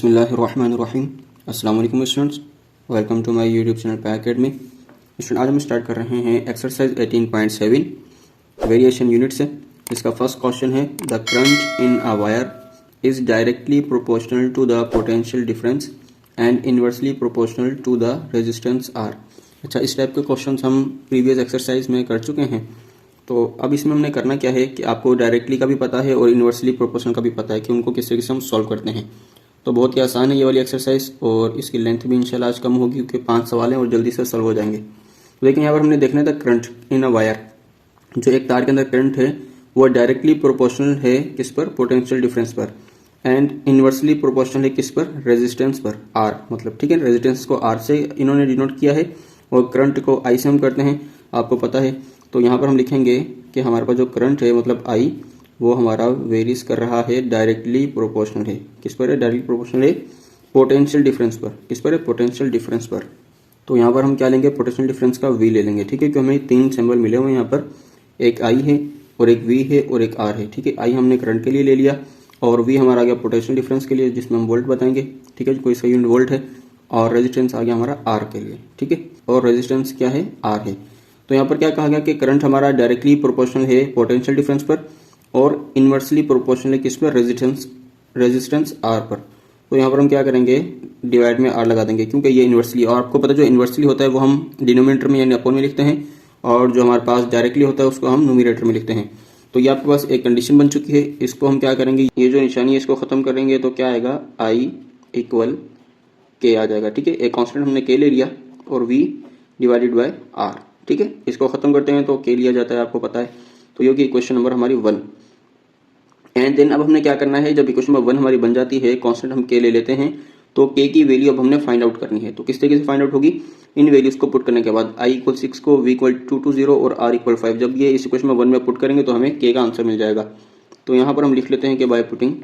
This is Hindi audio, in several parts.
बिस्मिल्लाहिर्रहमानिर्रहीम। अस्सलाम वालेकुम students, welcome to my YouTube channel पे अकेडमी। स्टूडेंट आज हम स्टार्ट कर रहे हैं एक्सरसाइज 18.7 वेरिएशन यूनिट से। इसका फर्स्ट क्वेश्चन है the current in a wire is directly proportional to the potential difference and inversely proportional to the resistance R. अच्छा, इस टाइप के क्वेश्चन हम प्रीवियस एक्सरसाइज में कर चुके हैं। तो अब इसमें हमने करना क्या है कि आपको डायरेक्टली का भी पता है और इनवर्सली प्रोपोर्शनल का भी पता है कि उनको किस तरीके से हम सॉल्व करते हैं। तो बहुत ही आसान है ये वाली एक्सरसाइज और इसकी लेंथ भी इंशाल्लाह आज कम होगी क्योंकि 5 सवाल हैं और जल्दी से सॉल्व हो जाएंगे। लेकिन यहाँ पर हमने देखना था करंट इन अ वायर, जो एक तार के अंदर करंट है वो डायरेक्टली प्रोपोर्शनल है किस पर, पोटेंशियल डिफरेंस पर, एंड इनवर्सली प्रोपोर्शनल है किस पर, रेजिस्टेंस पर, आर मतलब, ठीक है। रेजिस्टेंस को आर से इन्होंने डिनोट किया है और करंट को आई से हम करते हैं, आपको पता है। तो यहाँ पर हम लिखेंगे कि हमारे पास जो करंट है मतलब आई, वो हमारा वेरीज कर रहा है डायरेक्टली प्रोपोर्शनल है किस पर है, डायरेक्टली प्रोपोर्शनल है पोटेंशियल डिफरेंस पर। किस पर है, पोटेंशियल डिफरेंस पर। तो यहाँ पर हम क्या लेंगे, पोटेंशियल डिफरेंस का वी ले लेंगे, ठीक है। क्योंकि हमें 3 सिंबल मिले हुए हैं यहाँ पर, एक आई है और एक वी है और एक आर है, ठीक है। आई हमने करंट के लिए ले लिया और वी हमारा आ गया पोटेंशियल डिफरेंस के लिए जिसमें हम वोल्ट बताएंगे, ठीक है, कोई सा यूनिट वोल्ट है, और रेजिस्टेंस आ गया हमारा आर के लिए, ठीक है। और रेजिस्टेंस क्या है, आर है। तो यहाँ पर क्या कहा गया कि करंट हमारा डायरेक्टली प्रोपोर्शनल है पोटेंशियल डिफरेंस पर और इनवर्सली प्रोपोर्शनल है किस पर, रेजिस्टेंस आर पर। तो यहाँ पर हम क्या करेंगे, डिवाइड में आर लगा देंगे क्योंकि ये इनवर्सली, और आपको पता जो इनवर्सली होता है वो हम डिनोमिनेटर में यानी अपॉन में लिखते हैं और जो हमारे पास डायरेक्टली होता है उसको हम न्यूमरेटर में लिखते हैं। तो ये आपके पास एक कंडीशन बन चुकी है। इसको हम क्या करेंगे, ये जो निशानी है इसको खत्म करेंगे तो क्या आएगा, आई इक्वल के आ जाएगा, ठीक है। एक कांस्टेंट हमने के ले लिया और वी डिवाइडेड बाय आर, ठीक है। इसको खत्म करते हैं तो के लिया जाता है, आपको पता है। तो ये होगी इक्वेशन नंबर हमारी 1। एंड देन अब हमने क्या करना है, जब इक्वेशन नंबर 1 हमारी बन जाती है, कांस्टेंट हम के ले लेते हैं, तो के की वैल्यू अब हमने फाइंड आउट करनी है। तो किस तरीके से फाइंड आउट होगी, इन वैल्यूज को पुट करने के बाद आई इक्वल 6 को, वी इक्वल 220 और आर इक्वल 5, जब ये इस इक्वेशन में 1 में पुट करेंगे तो हमें के का आंसर मिल जाएगा। तो यहाँ पर हम लिख लेते हैं कि बाय पुटिंग,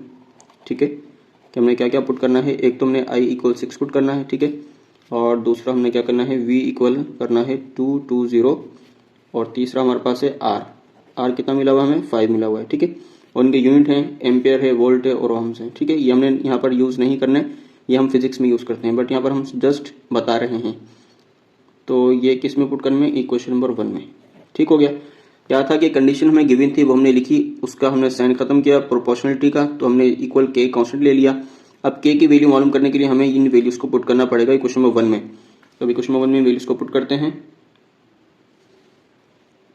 ठीक है, कि हमने क्या क्या पुट करना है। एक तो हमने आई इक्वल 6 पुट करना है, ठीक है, और दूसरा हमने क्या करना है, वी इक्वल करना है 220 और तीसरा हमारे पास है आर कितना मिला हुआ है, हमें 5 मिला हुआ है, ठीक है। और इनके यूनिट हैं एम्पियर है, वोल्ट है और ओम्स है, ठीक है। ये हमने यहाँ पर यूज़ नहीं करना है, ये हम फिजिक्स में यूज़ करते हैं, बट यहाँ पर हम जस्ट बता रहे हैं। तो ये किस में पुट करने में, इक्वेशन नंबर 1 में, ठीक हो गया। क्या था कि कंडीशन हमें गिवन थी वो हमने लिखी, उसका हमने साइन खत्म किया प्रोपोर्शनलिटी का, तो हमने इक्वल के कांस्टेंट ले लिया। अब के की वैल्यू मालूम करने के लिए हमें इन वैल्यूज को पुट करना पड़ेगा इक्वेशन नंबर 1 में। तो इक्वेशन नंबर 1 में वैल्यूज को पुट करते हैं।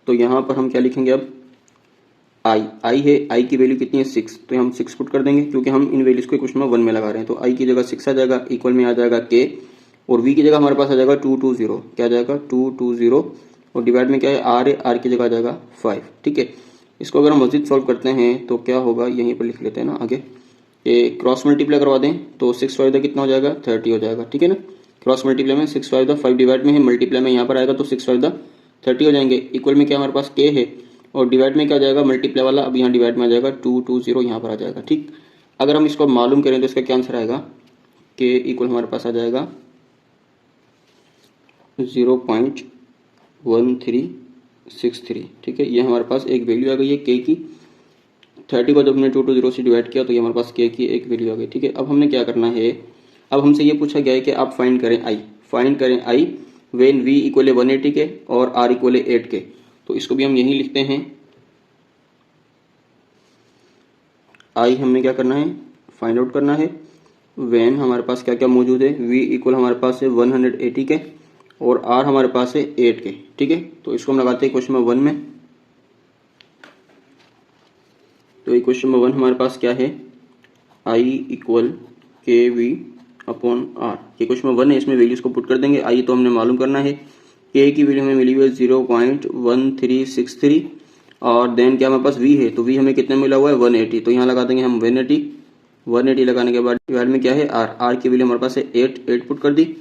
तो यहाँ पर हम क्या लिखेंगे, अब आई है, आई की वैल्यू कितनी है 6, तो हम 6 पुट कर देंगे क्योंकि हम इन वैल्यूज को क्वेश्चन में 1 में लगा रहे हैं। तो आई की जगह 6 आ जाएगा, इक्वल में आ जाएगा के, और वी की जगह हमारे पास आ जाएगा 220, क्या आ जाएगा 220, और डिवाइड में क्या है, आर है, आर की जगह आ जाएगा 5, ठीक है। इसको अगर हम मजीद सॉल्व करते हैं तो क्या होगा, यहीं पर लिख लेते हैं ना आगे, ये क्रॉस मल्टीप्लाई करवा दें तो 6 5 कितना हो जाएगा, 30 हो जाएगा, ठीक है ना। क्रॉस मल्टीप्लाई में 6 5 डिवाइड में है, मल्टीप्लाई में यहाँ पर आएगा तो 6 5 30 हो जाएंगे। इक्वल में क्या हमारे पास के है और डिवाइड में क्या जाएगा, मल्टीप्लाई वाला अब यहाँ डिवाइड में आ जाएगा 220 यहाँ पर आ जाएगा, ठीक। अगर हम इसको मालूम करें तो इसका क्या आंसर आएगा, के इक्वल हमारे पास आ जाएगा 0.1363, ठीक है। ये हमारे पास एक वैल्यू आ गई है के की। 30 को जब हमने 220 से डिवाइड किया तो ये हमारे पास के की एक वैल्यू आ गई, ठीक है। अब हमने क्या करना है, अब हमसे ये पूछा गया है कि आप फाइंड करें आई वेन वी इक्वल 180 के और आर इक्वल 8 के। तो इसको भी हम यही लिखते हैं, आई हमने क्या करना है, फाइंड आउट करना है वेन हमारे पास क्या क्या मौजूद है, वी इक्वल हमारे पास है 180 के और आर हमारे पास है 8 के, ठीक है। तो इसको हम लगाते हैं क्वेश्चन नंबर 1 में। तो क्वेश्चन नंबर 1 हमारे पास क्या है, आई इक्वल के वी अपॉन आर। ये क्वेश्चन नंबर 1 है, इसमें वैल्यूज को पुट कर देंगे। आई तो हमने मालूम करना है, के की वैल्यू हमें मिली हुई है 0.1363 और देन क्या हमारे पास वी है, तो वी हमें कितना मिला हुआ है 180, तो यहाँ लगा देंगे हम 180 लगाने के बाद डिवाइड में क्या है आर की वैल्यू हमारे पास है 8 पुट कर दी।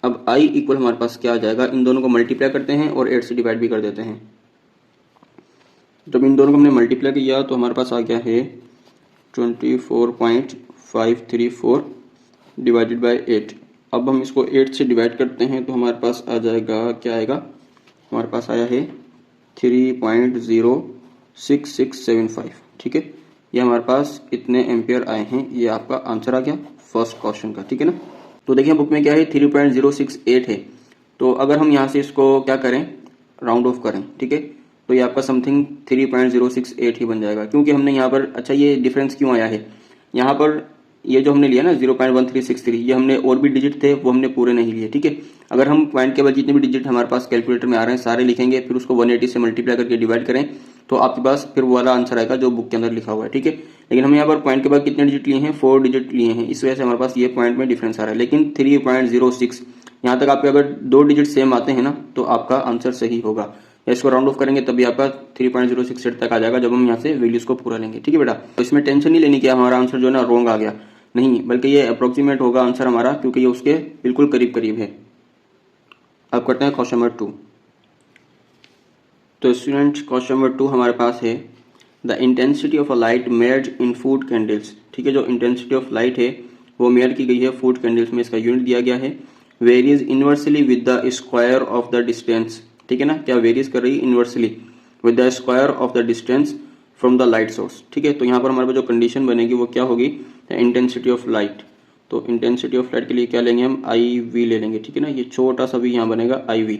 अब आई इक्वल हमारे पास क्या आ जाएगा, इन दोनों को मल्टीप्लाई करते हैं और 8 से डिवाइड भी कर देते हैं। जब इन दोनों को हमने मल्टीप्लाई किया तो हमारे पास आ गया है 24.534 डिवाइडेड बाय 8। अब हम इसको 8 से डिवाइड करते हैं तो हमारे पास आ जाएगा, क्या आएगा, हमारे पास आया है 3.06675, ठीक है। ये हमारे पास इतने एम्पियर आए हैं, ये आपका आंसर आ गया फर्स्ट क्वेश्चन का, ठीक है ना। तो देखिए बुक में क्या है 3.068 है, तो अगर हम यहाँ से इसको क्या करें, राउंड ऑफ करें, ठीक है, तो ये आपका समथिंग 3.068 ही बन जाएगा, क्योंकि हमने यहाँ पर, अच्छा ये डिफरेंस क्यों आया है यहाँ पर, ये जो हमने लिया ना 0.1363, ये हमने और भी डिजिट थे वो हमने पूरे नहीं लिए, ठीक है। अगर हम पॉइंट के बाद जितने भी डिजिट हमारे पास कैलकुलेटर में आ रहे हैं सारे लिखेंगे, फिर उसको 180 से मल्टीप्लाई करके डिवाइड करें, तो आपके पास फिर वो वाला आंसर आएगा जो बुक के अंदर लिखा हुआ है, ठीक है। लेकिन हम यहाँ पर पॉइंट के बाद कितने डिजिट लिए हैं, 4 डिजिट लिए हैं, इस वजह से हमारे पास ये पॉइंट में डिफरेंस आ रहा है। लेकिन 3.06 यहाँ तक आपके अगर 2 डिजिट सेम आते हैं ना तो आपका आंसर सही होगा, या इसको राउंड ऑफ करेंगे तभी आपका 3.068 तक आ जाएगा जब हम यहाँ से वैल्यूज को पूरा लेंगे, ठीक है बेटा। तो इसमें टेंशन नहीं लेनी कि हमारा आंसर जो है ना रॉन्ग आ गया, नहीं, बल्कि ये अप्रोक्सीमेट होगा आंसर हमारा, क्योंकि ये उसके बिल्कुल करीब करीब है। अब करते हैं क्वेश्चन नंबर 2। तो स्टूडेंट क्वेश्चन नंबर 2 हमारे पास है the intensity of a light मेयर्ड in food candles, ठीक है। जो इंटेंसिटी ऑफ लाइट है वो मेयर की गई है फूड कैंडल्स में, इसका यूनिट दिया गया है varies inversely with the square of the distance, ठीक है ना। क्या वेरीज कर रही है, inversely with the square of the distance from the light source, ठीक है। तो यहाँ पर हमारे पास जो कंडीशन बनेगी वो क्या होगी, इंटेंसिटी ऑफ लाइट। तो इंटेंसिटी ऑफ लाइट के लिए क्या लेंगे हम, आई वी ले लेंगे, ठीक है ना। ये छोटा सा भी यहाँ बनेगा आई वी,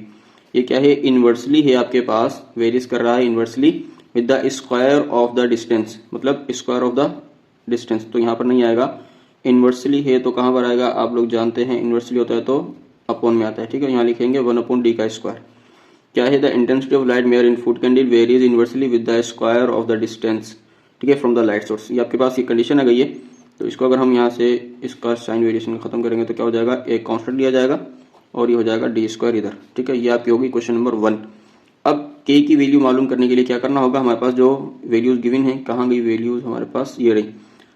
ये क्या है, इनवर्सली है आपके पास, वेरीज कर रहा है inversely with the square of the distance, मतलब स्क्वायर ऑफ द डिस्टेंस, तो यहाँ पर नहीं आएगा। इनवर्सली है तो कहाँ पर आएगा, आप लोग जानते हैं इनवर्सली होता है तो अपॉन में आता है, ठीक है। यहाँ लिखेंगे 1/d का स्क्वायर। क्या है, the intensity of light mayor in food candle varies inversely with the square of the distance, ठीक है, फ्रॉम द लाइट सोर्स। ये आपके पास ये कंडीशन आ गई है, तो इसको अगर हम यहाँ से इसका साइन वेरिएशन खत्म करेंगे तो क्या हो जाएगा, एक कांस्टेंट लिया जाएगा और ये हो जाएगा डी स्क्वायर इधर, ठीक है। ये आपकी होगी क्वेश्चन नंबर 1। अब के की वैल्यू मालूम करने के लिए क्या करना होगा, हमारे पास जो वैल्यूज गिवन है, कहाँ गई वैल्यूज, हमारे पास ये रही।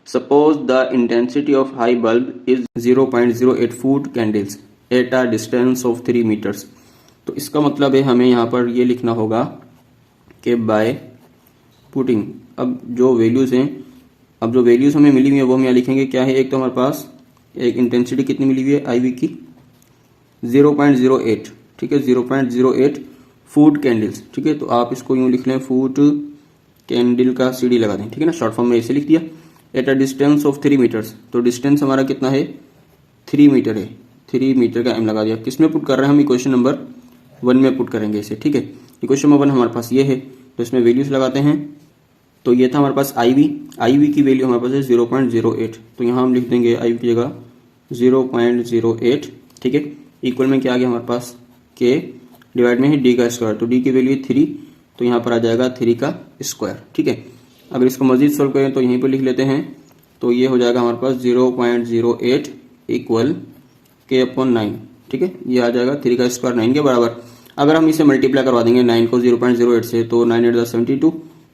Suppose the intensity of high bulb is 0.08 foot candles at a distance of 3 metres. तो इसका मतलब है हमें यहाँ पर ये लिखना होगा कि बाय पुटिंग, अब जो वैल्यूज हैं, अब जो वैल्यूज हमें मिली हुई है वो हम यहाँ लिखेंगे। क्या है, एक तो हमारे पास एक इंटेंसिटी कितनी मिली हुई है आई वी की 0.08, ठीक है, 0.08 फूड कैंडल्स, ठीक है। तो आप इसको यूं लिख लें, फूड कैंडल का सीडी लगा दें, ठीक है ना, शॉर्ट फॉर्म में ऐसे लिख दिया। At a distance of 3 metres, तो डिस्टेंस हमारा कितना है, 3 मीटर है, 3 मीटर का एम लगा दिया। किसमें पुट कर रहे हैं हम, इक्वेशन नंबर 1 में पुट करेंगे इसे, ठीक है। इक्वेशन नंबर 1 हमारे पास ये है, तो इसमें वैल्यूज लगाते हैं। तो ये था हमारे पास आई वी की वैल्यू हमारे पास है 0.08, तो यहाँ हम लिख देंगे आई वी की जगह 0.08, ठीक है। इक्वल में क्या आ गया हमारे पास, के डिवाइड में है डी का स्क्वायर, तो डी की वैल्यू 3, तो यहाँ पर आ जाएगा 3 का स्क्वायर, ठीक है। अगर इसको मजीद सोल्व करें तो यहीं पर लिख लेते हैं, तो ये हो जाएगा हमारे पास 0.08 इक्वल के अपॉन 9, ठीक है। ये आ जाएगा 3 का स्क्वायर 9 के बराबर। अगर हम इसे मल्टीप्लाई करवा देंगे 9 को 0.08 से, तो 9 8 72,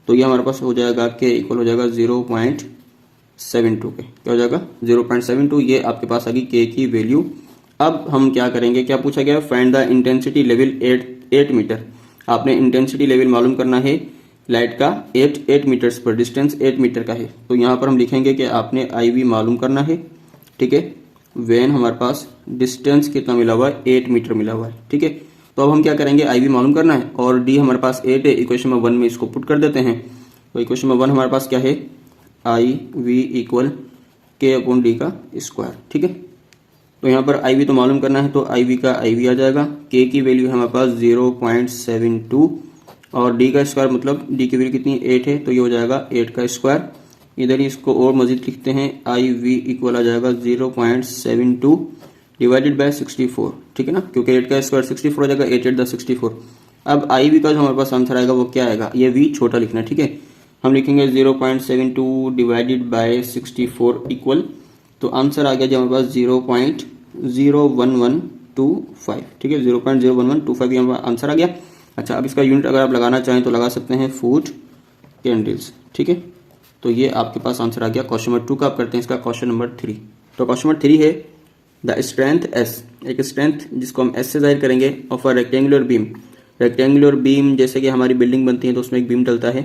तो ये हमारे पास हो जाएगा के इक्वल हो जाएगा 0.72 के, क्या हो जाएगा 0.72। ये आपके पास आ गई के की वैल्यू। अब हम क्या करेंगे, क्या पूछा गया, find the intensity level 8 metre. आपने इंटेंसिटी लेवल मालूम करना है लाइट का 8 मीटर्स पर, डिस्टेंस 8 मीटर का है। तो यहाँ पर हम लिखेंगे कि आपने आई वी मालूम करना है, ठीक है, वेन हमारे पास डिस्टेंस कितना मिला हुआ है, 8 मीटर मिला हुआ है, ठीक है। तो अब हम क्या करेंगे, आई वी मालूम करना है और डी हमारे पास 8 है, इक्वेशन नंबर 1 में इसको पुट कर देते हैं। तो इक्वेशन नंबर 1 हमारे पास क्या है, आई वी इक्वल के अपॉन डी का स्क्वायर, ठीक है। तो यहाँ पर आई वी तो मालूम करना है, तो आई वी का आई वी आ जाएगा, के की वैल्यू है हमारे पास 0.72 और डी का स्क्वायर मतलब डी की वैल्यू कितनी 8 है, तो ये हो जाएगा 8 का स्क्वायर। इधर ही इसको और मजीद लिखते हैं, आई वी इक्वल आ जाएगा 0.72 डिवाइडेड बाय 64, ठीक है ना, क्योंकि 8 का स्क्वायर 64 हो जाएगा, 8 8 द 64। अब आई वी का जो हमारे पास आंसर आएगा वो क्या आएगा, ये वी छोटा लिखना है, ठीक है। हम लिखेंगे 0.72 डिवाइडेड बाय 64 इक्वल, तो आंसर आ गया जो हमारे पास 0.01125, ठीक है, 0.01125 ये हमारा आंसर आ गया। अच्छा, अब इसका यूनिट अगर आप लगाना चाहें तो लगा सकते हैं फूड कैंडल्स, ठीक है। तो ये आपके पास आंसर आ गया क्वेश्चन नंबर 2 का। आप करते हैं इसका क्वेश्चन नंबर 3। तो क्वेश्चन नंबर 3 है द स्ट्रेंथ एस, एक स्ट्रेंथ जिसको हम एस से जाहिर करेंगे, of a rectangular beam. Rectangular beam जैसे कि हमारी बिल्डिंग बनती है तो उसमें एक बीम डलता है,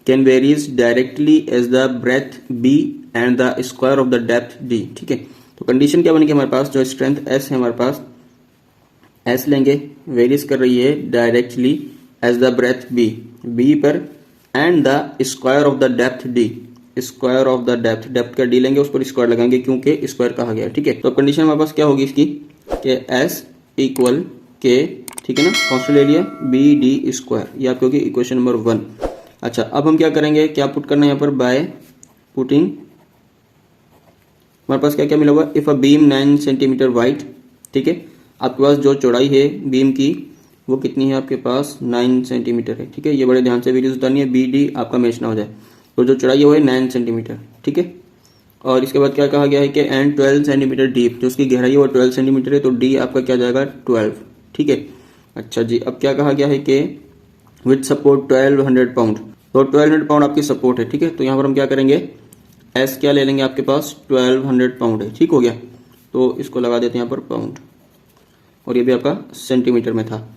can varies directly as the breath B and the square of the depth D, ठीक है। तो कंडीशन क्या बनेगी हमारे पास, जो स्ट्रेंथ एस है हमारे पास, एस लेंगे, वेरीज कर रही है directly as the breath B पर, and the square of the depth D, square of the depth का डी लेंगे, उस पर स्क्वायर लगाएंगे क्योंकि स्क्वायर कहा गया है, ठीक है। तो कंडीशन हमारे पास क्या होगी इसकी कि एस इक्वल के, ठीक है ना, कांस्टेंट ले लिया बी डी स्क्वायर, ये आपकी होगी इक्वेशन नंबर 1। अच्छा, अब हम क्या करेंगे, क्या पुट करना है यहाँ पर, बाय पुटिंग हमारे पास क्या क्या मिला हुआ, if a beam 9 centimetre wide, ठीक है, आपके पास जो चौड़ाई है बीम की वो कितनी है, आपके पास 9 सेंटीमीटर है, ठीक है। ये बड़े ध्यान से वैल्यूज उतारनी है, बी डी आपका मैच ना हो जाए। तो जो चौड़ाई है वो है 9 सेंटीमीटर, ठीक है। और इसके बाद क्या कहा गया है कि एंड 12 सेंटीमीटर डीप, जो उसकी गहराई है वो 12 सेंटीमीटर है, तो डी आपका क्या जाएगा 12, ठीक है। अच्छा जी, अब क्या कहा गया है कि विथ सपोर्ट 1200 पाउंड, तो 1200 पाउंड आपकी सपोर्ट है, ठीक है। तो यहाँ पर हम क्या करेंगे, एस क्या ले लेंगे, आपके पास 1200 पाउंड है, ठीक हो गया। तो इसको लगा देते हैं यहाँ पर पाउंड, और ये भी आपका सेंटीमीटर में था।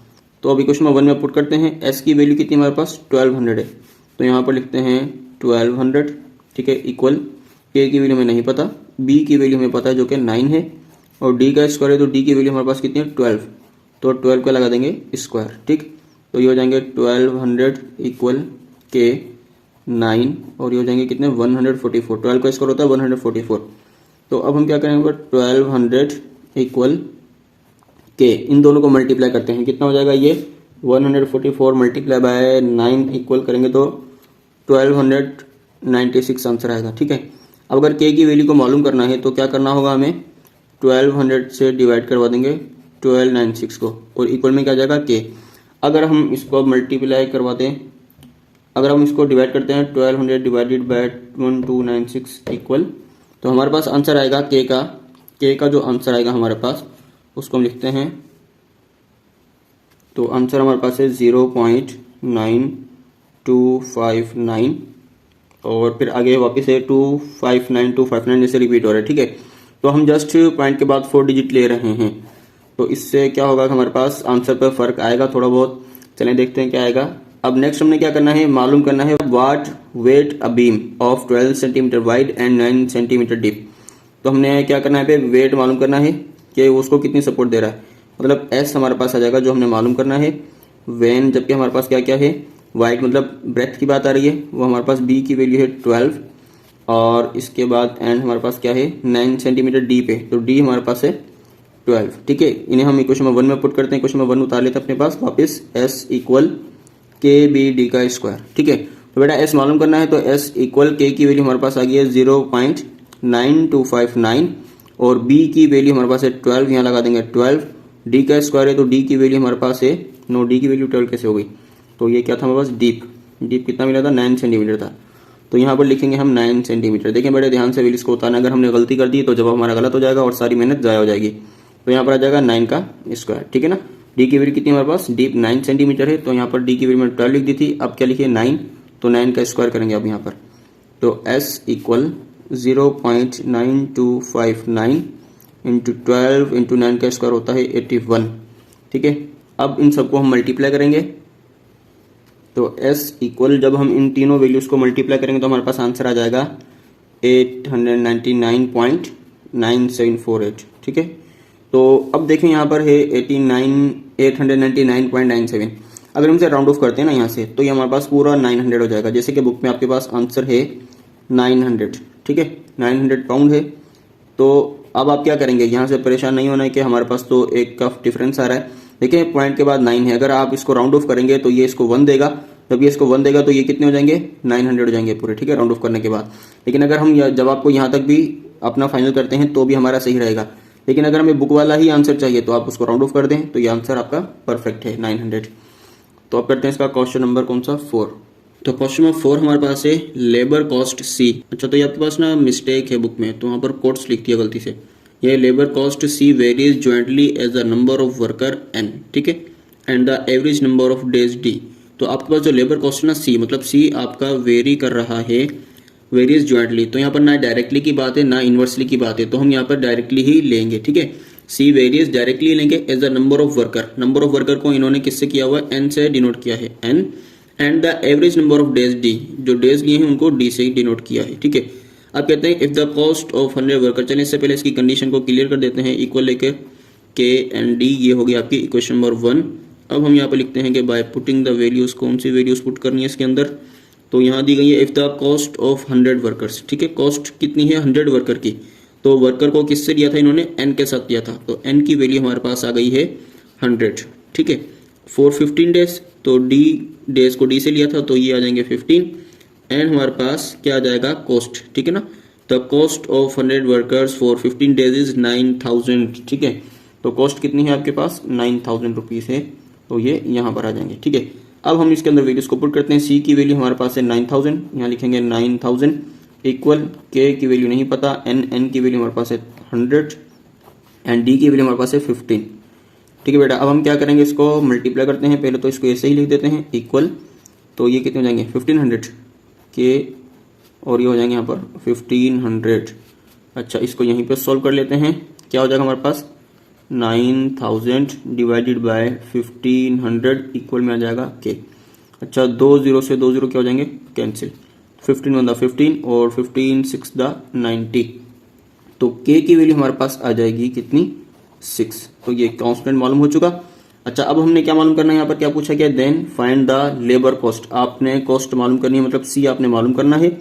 तो अभी क्वेश्चन नंबर 1 में पुट करते हैं, एस की वैल्यू कितनी हमारे पास 1200 है, तो यहाँ पर लिखते हैं 1200, ठीक है, इक्वल के की वैल्यू हमें नहीं पता, बी की वैल्यू हमें पता है जो कि 9 है, और डी का स्क्वायर है तो डी की वैल्यू हमारे पास कितनी है 12, तो 12 का लगा देंगे स्क्वायर, ठीक। तो ये हो जाएंगे 1200 इक्वल के 9, और ये हो जाएंगे कितने 144, 12 का स्क्वायर होता है 144। तो अब हम क्या करेंगे 1200 इक्वल के, इन दोनों को मल्टीप्लाई करते हैं, कितना हो जाएगा ये 144 मल्टीप्लाई बाय 9 इक्वल करेंगे तो 1296 आंसर आएगा, ठीक है। अब अगर के की वैल्यू को मालूम करना है तो क्या करना होगा, हमें 1200 से डिवाइड करवा देंगे 1296 को, और इक्वल में क्या जाएगा के। अगर हम इसको मल्टीप्लाई करवा दें, अगर हम इसको डिवाइड करते हैं 1200 डिवाइडेड बाय 1296 इक्वल, तो हमारे पास आंसर आएगा के का जो आंसर आएगा हमारे पास उसको हम लिखते हैं, तो आंसर हमारे पास है 0.9259, और फिर आगे वापस है 259 जैसे रिपीट हो रहा है, ठीक है। तो हम जस्ट पॉइंट के बाद 4 डिजिट ले रहे हैं, तो इससे क्या होगा कि हमारे पास आंसर पर फर्क आएगा थोड़ा बहुत। चलें देखते हैं क्या आएगा। अब नेक्स्ट हमने क्या करना है, मालूम करना है what weight a beam of 12 centimetre wide and 9 centimetre deep. तो हमने क्या करना है पे वेट मालूम करना है कि उसको कितनी सपोर्ट दे रहा है, मतलब एस हमारे पास आ जाएगा जो हमने मालूम करना है वेन, जबकि हमारे पास क्या क्या है वाइड मतलब ब्रेथ की बात आ रही है, वो हमारे पास बी की वैल्यू है 12, और इसके बाद एंड हमारे पास क्या है 9 सेंटीमीटर डीप है, तो डी हमारे पास है 12, ठीक है। इन्हें हम इक्वेशन नंबर 1 में पुट करते हैं, इक्वेशन नंबर 1 उतार लेते हैं अपने पास वापस, एस इक्वल के बी डी का स्क्वायर, ठीक है। तो बेटा एस मालूम करना है, तो एस इक्वल के की वैल्यू हमारे पास आ गई है 0.9259, और बी की वैल्यू हमारे पास है 12, यहाँ लगा देंगे 12, डी का स्क्वायर है तो डी की वैल्यू हमारे पास है नो, डी की वैल्यू 12 कैसे हो गई, तो ये क्या था हमारे पास डीप कितना मिला था 9 सेंटीमीटर था, तो यहाँ पर लिखेंगे हम 9 सेंटीमीटर। देखें बड़े ध्यान से वैल्यूज को उतारना, अगर हमने गलती कर दी तो जवाब हमारा गलत हो जाएगा और सारी मेहनत ज़ाया हो जाएगी। तो यहाँ पर आ जाएगा 9 का स्क्वायर, ठीक है ना। डी की वैल्यू कितनी हमारे पास डीप 9 सेंटीमीटर है, तो यहाँ पर डी की वैल्यू मैंने 12 लिख दी थी, अब क्या लिखिए 9, तो 9 का स्क्वायर करेंगे अब यहाँ पर, तो एस इक्वल 0.9259 इंटू 12 इंटू 9 का स्क्वायर होता है 81, ठीक है। अब इन सबको हम मल्टीप्लाई करेंगे, तो एस इक्वल जब हम इन तीनों वैल्यूज को मल्टीप्लाई करेंगे तो हमारे पास आंसर आ जाएगा 899.9748, ठीक है। तो अब देखें यहाँ पर है 899.97। अगर हम इसे राउंड ऑफ करते हैं ना यहाँ से, तो ये हमारे पास पूरा 900 हो जाएगा, जैसे कि बुक में आपके पास आंसर है 900, ठीक है, 900 पाउंड है। तो अब आप क्या करेंगे, यहाँ से परेशान नहीं होना है कि हमारे पास तो एक का डिफरेंस आ रहा है, देखिए पॉइंट के बाद 9 है, अगर आप इसको राउंड ऑफ करेंगे तो ये इसको 1 देगा, जब ये इसको 1 देगा तो ये कितने हो जाएंगे 900 हो जाएंगे पूरे, ठीक है, राउंड ऑफ करने के बाद। लेकिन अगर हम जवाब को यहाँ तक भी अपना फाइनल करते हैं तो भी हमारा सही रहेगा, लेकिन अगर हमें बुक वाला ही आंसर चाहिए तो आप उसको राउंड ऑफ कर दें, तो ये आंसर आपका परफेक्ट है 900। तो अब करते हैं इसका क्वेश्चन नंबर कौन सा 4। तो क्वेश्चन नंबर 4 हमारे पास है लेबर कॉस्ट सी। अच्छा, तो ये आपके पास ना मिस्टेक है बुक में, तो वहाँ पर कोट्स लिख दिया गलती से, ये labour cost C varies jointly as the number of worker N, ठीक है, and the average number of days D. तो आपके पास जो लेबर कॉस्ट है ना सी, मतलब सी आपका वेरी कर रहा है वेरीज जॉइंटली, तो यहाँ पर ना डायरेक्टली की बात है ना इन्वर्सली की बात है, तो हम यहाँ पर डायरेक्टली ही लेंगे, ठीक है। सी वेरीज डायरेक्टली लेंगे as the number of worker, number of worker को इन्होंने किससे किया हुआ है एन से डिनोट किया है N, and the average number of days D, जो डेज लिए हैं उनको डी से डिनोट किया है, ठीक है। अब कहते हैं if the cost of 100 worker, चलिए इससे पहले इसकी कंडीशन को क्लियर कर देते हैं, इक्वल लेके के एंड डी, ये हो गया आपकी इक्वेशन नंबर 1। अब हम यहाँ पर लिखते हैं कि बाय पुटिंग द वैल्यूज, कौन सी वैल्यूज पुट करनी है इसके अंदर, तो यहाँ दी गई है if the cost of 100 workers, ठीक है, कॉस्ट कितनी है 100 वर्कर की, तो वर्कर को किससे लिया था इन्होंने, एन के साथ लिया था, तो एन की वैल्यू हमारे पास आ गई है 100, ठीक है, फॉर 15 डेज, तो डी डेज को डी से लिया था तो ये आ जाएंगे 15, एंड हमारे पास क्या आ जाएगा कॉस्ट, ठीक है ना, the cost of 100 workers for 15 days is 9000, ठीक है, तो कॉस्ट कितनी है आपके पास 9000 रुपीज़ है, तो ये यहाँ पर आ जाएंगे, ठीक है। अब हम इसके अंदर वैल्यूज को पुट करते हैं, सी की वैल्यू हमारे पास है 9000, यहाँ लिखेंगे 9000 इक्वल के की वैल्यू नहीं पता, एन की वैल्यू हमारे पास है 100 एंड डी की वैल्यू हमारे पास है 15, ठीक है बेटा। अब हम क्या करेंगे, इसको मल्टीप्लाई करते हैं, पहले तो इसको ऐसे ही लिख देते हैं इक्वल, तो ये कितने हो जाएंगे 1500 के, और ये हो जाएंगे यहाँ पर 1500। अच्छा, इसको यहीं पे सॉल्व कर लेते हैं, क्या हो जाएगा हमारे पास 9000 डिवाइडेड बाय 1500 इक्वल में आ जाएगा के। अच्छा, 2 0 से 2 0 क्या हो जाएंगे कैंसिल, 15 1 15 और 15 6 90, तो के की वैल्यू हमारे पास आ जाएगी कितनी 6, तो ये कांस्टेंट मालूम हो चुका। अच्छा, अब हमने क्या मालूम करना है, यहाँ पर क्या पूछा गया, then find the labour cost, आपने कॉस्ट मालूम करनी है, मतलब सी आपने मालूम करना है,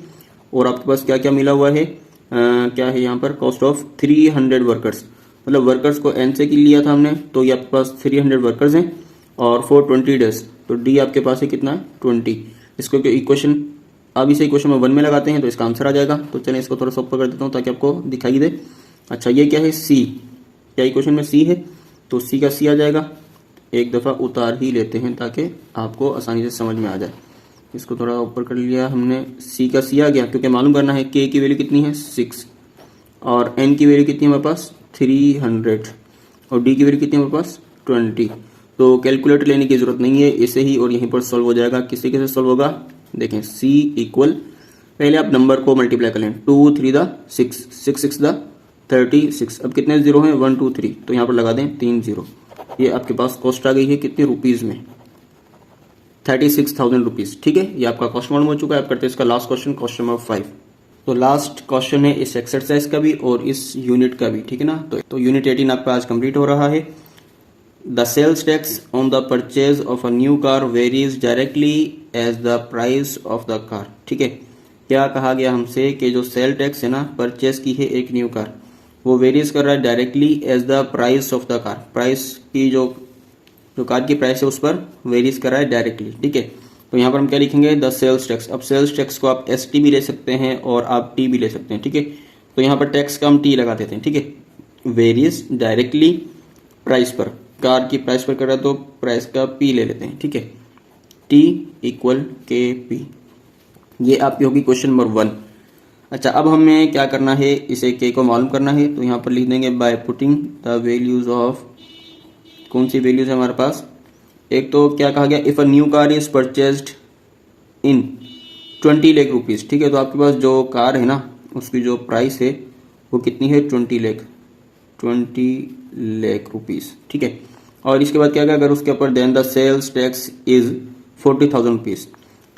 और आपके पास क्या क्या मिला हुआ है, क्या है यहाँ पर कॉस्ट ऑफ 300 वर्कर्स, मतलब वर्कर्स को एन से की लिया था हमने, तो ये आपके पास 300 वर्कर्स हैं और फॉर 20 डेज, तो डी आपके पास है कितना 20, इसको इक्वेशन अब इसे इक्वेशन में 1 में लगाते हैं तो इसका आंसर आ जाएगा। तो चलिए इसको थोड़ा सा ऊपर कर देता हूँ ताकि आपको दिखाई दे। अच्छा, ये क्या है सी, क्या इक्वेशन में सी है, तो सी का सी आ जाएगा, एक दफ़ा उतार ही लेते हैं ताकि आपको आसानी से समझ में आ जाए। इसको थोड़ा ऊपर कर लिया हमने, सी का सी आ गया, क्योंकि मालूम करना है के की वैल्यू कितनी है 6 और एन की वैल्यू कितनी है हमारे पास 300 और डी की वैल्यू कितनी है हमारे पास 20। तो कैलकुलेटर लेने की जरूरत नहीं है, इसे ही और यहीं पर सॉल्व हो जाएगा। किससे कैसे सॉल्व होगा, देखें सी इक्वल, पहले आप नंबर को मल्टीप्लाई कर लें, 2 3 6 6 6 36, अब कितने जीरो हैं 1 2 3, तो यहाँ पर लगा दें 3 0। ये आपके पास कॉस्ट आ गई है कितने रुपीज़ में 36,000 रुपीज़, ठीक है, ये आपका कॉस्ट मालूम हो चुका है। आप करते हैं इसका लास्ट क्वेश्चन, क्वेश्चन नंबर 5। तो लास्ट क्वेश्चन है इस एक्सरसाइज का भी और इस यूनिट का भी, ठीक है ना। तो यूनिट 18 आपका आज कंप्लीट हो रहा है। The sales tax on the purchase of a new car varies directly as the price of the car, ठीक है। क्या कहा गया हमसे कि जो सेल टैक्स है ना, परचेज की है एक न्यू कार, वो वेरीज कर रहा है directly as the price of the car, price की जो कार की प्राइस है उस पर वेरीज कर रहा है डायरेक्टली, ठीक है। तो यहाँ पर हम क्या लिखेंगे, द सेल्स टैक्स। अब सेल्स टैक्स को आप एस टी भी ले सकते हैं और आप टी भी ले सकते हैं, ठीक है। तो यहाँ पर टैक्स का हम टी लगा देते हैं, ठीक है। वेरीज डायरेक्टली प्राइस पर, कार की प्राइस पर कर रहा है तो प्राइस का पी ले लेते हैं, ठीक है। टी इक्वल के पी, ये आपकी होगी क्वेश्चन नंबर 1। अच्छा, अब हमें क्या करना है, इसे के को मालूम करना है, तो यहाँ पर लिख देंगे by putting the values of, कौन सी वैल्यूज है हमारे पास, एक तो क्या कहा गया, if a new car is purchased in 20 lakh rupees, ठीक है। तो आपके पास जो कार है ना, उसकी जो प्राइस है वो कितनी है 20 लाख रुपीज़, ठीक है। और इसके बाद क्या कहा, अगर उसके ऊपर then the sales tax is 40,000 rupees,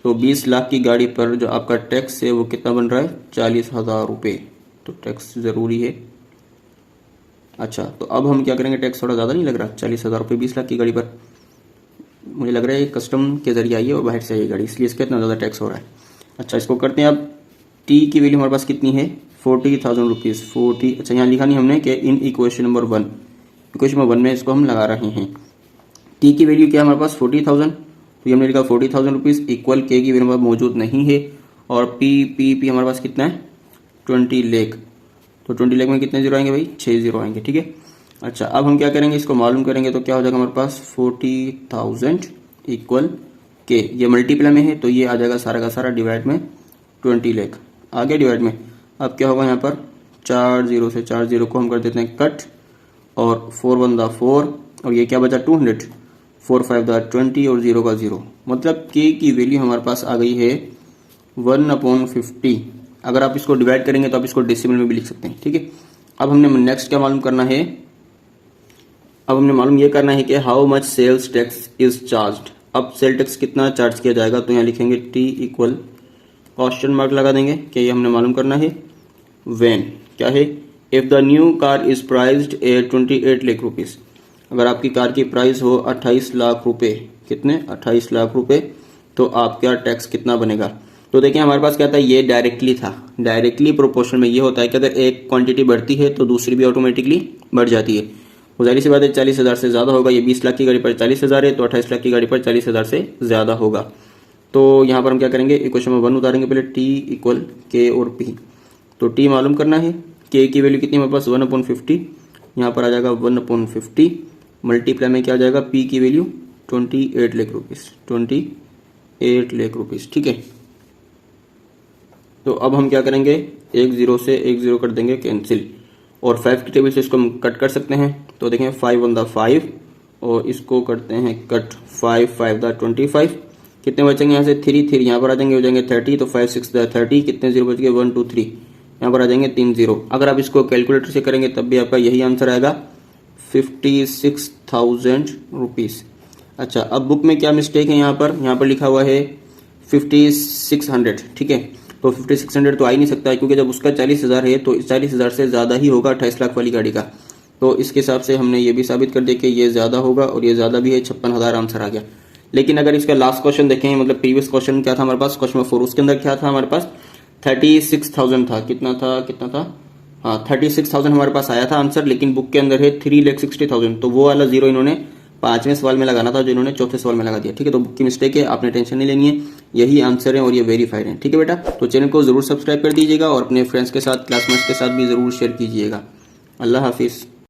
तो 20 लाख की गाड़ी पर जो आपका टैक्स है वो कितना बन रहा है 40,000 रुपये, तो टैक्स ज़रूरी है। अच्छा, तो अब हम क्या करेंगे, टैक्स थोड़ा ज़्यादा नहीं लग रहा 40,000 रुपये 20 लाख की गाड़ी पर, मुझे लग रहा है कस्टम के जरिए आई है और बाहर से आई गाड़ी, इसलिए इसका इतना ज़्यादा टैक्स हो रहा है। अच्छा, इसको करते हैं अब, टी की वैल्यू हमारे पास कितनी है 40,000 रुपीज़ 40। अच्छा, यहाँ लिखा नहीं हमने कि in equation number 1, equation number 1 में इसको हम लगा रहे हैं। टी की वैल्यू क्या है हमारे पास 40,000, तो ये हमने लिखा 40,000 रुपीज़ इक्वल के की वैल्यू हमारे पास मौजूद नहीं है, और पी हमारे पास कितना है 20 लाख, तो 20 लाख में कितने जीरो आएंगे भाई 6 जीरो आएंगे, ठीक है। अच्छा, अब हम क्या करेंगे, इसको मालूम करेंगे, तो क्या हो जाएगा हमारे पास 40,000 इक्वल के, ये मल्टीप्लाई में है तो ये आ जाएगा सारा का सारा डिवाइड में 20 लाख आ गया डिवाइड में। अब क्या होगा यहाँ पर 4 0 से 4 0 को हम कर देते हैं कट, और 4 1 4, और ये क्या बचा 200, 4 5 20 और 0 का 0, मतलब के की वैल्यू हमारे पास आ गई है 1/50। अगर आप इसको डिवाइड करेंगे तो आप इसको डेसिमल में भी लिख सकते हैं, ठीक है। अब हमने नेक्स्ट क्या मालूम करना है, अब हमने मालूम ये करना है कि how much sales tax is charged. अब सेल टैक्स कितना चार्ज किया जाएगा, तो यहाँ लिखेंगे टी इक्वल क्वेश्चन मार्क लगा देंगे कि ये हमने मालूम करना है व्हेन, क्या है, if the new car is priced eight 28 lakh rupees, अगर आपकी कार की प्राइस हो 28 लाख रुपए, कितने 28 लाख रुपए, तो आपका टैक्स कितना बनेगा। तो देखिए हमारे पास क्या था, ये डायरेक्टली था, डायरेक्टली प्रोपोर्शनल में ये होता है कि अगर एक क्वांटिटी बढ़ती है तो दूसरी भी ऑटोमेटिकली बढ़ जाती है। तो जाहिर सी बात है 40,000 से ज़्यादा होगा, ये 20 लाख की गाड़ी पर 40,000 है तो 28 लाख की गाड़ी पर 40,000 से ज़्यादा होगा। तो यहाँ पर हम क्या करेंगे, इक्वेशन में 1 उतारेंगे पहले, टी इक्वल के और पी। तो टी मालूम करना है, के की वैल्यू कितनी हमारे पास 1/50, यहाँ पर आ जाएगा 1/50 मल्टीप्लाई में क्या आ जाएगा, पी की value 28 lakh rupees, 28 lakh rupees. ठीक है, तो अब हम क्या करेंगे, एक जीरो से एक जीरो कर देंगे कैंसिल, और 5 की टेबल से इसको हम कट कर सकते हैं। तो देखें 5 1 5 और इसको करते हैं कट, 5 5 25, कितने बचेंगे यहाँ से 3 3 यहाँ पर आ जाएंगे, हो जाएंगे 30, तो 5 6 30, कितने जीरो बच गए 1 2 3, यहाँ पर आ जाएंगे 3 जीरो। अगर आप इसको कैलकुलेटर से करेंगे तब भी आपका यही आंसर आएगा 56,000 रुपीज़। अच्छा, अब बुक में क्या मिस्टेक है, यहाँ पर लिखा हुआ है 5600। ठीक है, तो 5600 तो आ ही नहीं सकता है, क्योंकि जब उसका 40,000 है तो 40,000 से ज़्यादा ही होगा 28 लाख वाली गाड़ी का। तो इसके हिसाब से हमने ये भी साबित कर दिया कि ये ज़्यादा होगा, और ये ज़्यादा भी है, 56,000 आंसर आ गया। लेकिन अगर इसका लास्ट क्वेश्चन देखें, मतलब प्रीवियस क्वेश्चन क्या था हमारे पास, क्वेश्चन नंबर 4, उसके अंदर क्या था हमारे पास 36,000 था, कितना था हाँ 36,000 हमारे पास आया था आंसर, लेकिन बुक के अंदर है 3,60,000, तो वो वाला जीरो इन्होंने 5वें सवाल में लगाना था जो इन्होंने 4थे सवाल में लगा दिया। ठीक है, तो बुक की मिस्टेक है, आपने टेंशन नहीं लेनी है, यही आंसर है और ये वेरीफाइड है। ठीक है बेटा, तो चैनल को जरूर सब्सक्राइब कर दीजिएगा और अपने फ्रेंड्स के साथ, क्लासमेट्स के साथ भी जरूर शेयर कीजिएगा। अल्लाह हाफिज़।